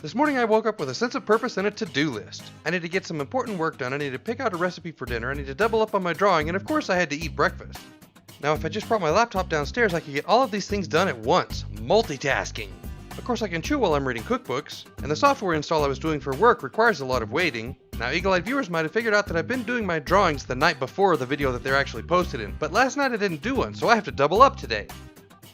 This morning I woke up with a sense of purpose and a to-do list. I need to get some important work done, I need to pick out a recipe for dinner, I need to double up on my drawing, and of course I had to eat breakfast. Now if I just brought my laptop downstairs, I could get all of these things done at once. Multitasking. Of course I can chew while I'm reading cookbooks, and the software install I was doing for work requires a lot of waiting. Now eagle-eyed viewers might have figured out that I've been doing my drawings the night before the video that they're actually posted in, but last night I didn't do one, so I have to double up today.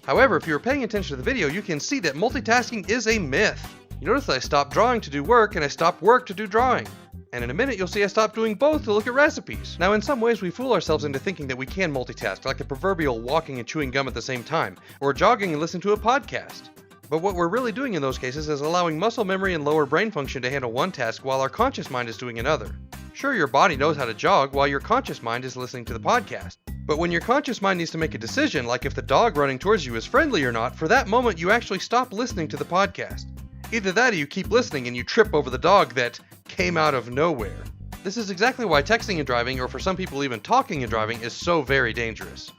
However, if you were paying attention to the video, you can see that multitasking is a myth. You notice that I stopped drawing to do work, and I stopped work to do drawing. And in a minute, you'll see I stopped doing both to look at recipes. Now, in some ways, we fool ourselves into thinking that we can multitask, like the proverbial walking and chewing gum at the same time, or jogging and listening to a podcast. But what we're really doing in those cases is allowing muscle memory and lower brain function to handle one task while our conscious mind is doing another. Sure, your body knows how to jog while your conscious mind is listening to the podcast. But when your conscious mind needs to make a decision, like if the dog running towards you is friendly or not, for that moment you actually stop listening to the podcast. Either that or you keep listening and you trip over the dog that came out of nowhere. This is exactly why texting and driving, or for some people even talking and driving, is so very dangerous.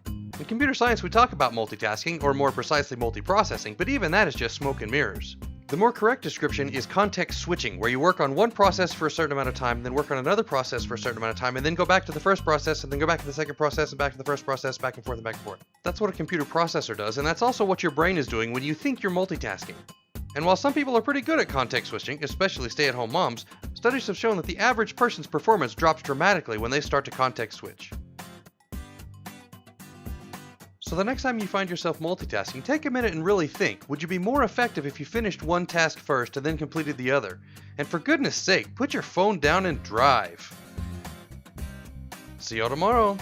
In computer science we talk about multitasking, or more precisely multiprocessing, but even that is just smoke and mirrors. The more correct description is context switching, where you work on one process for a certain amount of time, then work on another process for a certain amount of time, and then go back to the first process, and then go back to the second process, and back to the first process, back and forth and back and forth. That's what a computer processor does, and that's also what your brain is doing when you think you're multitasking. And while some people are pretty good at context switching, especially stay-at-home moms, studies have shown that the average person's performance drops dramatically when they start to context switch. So the next time you find yourself multitasking, take a minute and really think, would you be more effective if you finished one task first and then completed the other? And for goodness sake, put your phone down and drive. See y'all tomorrow.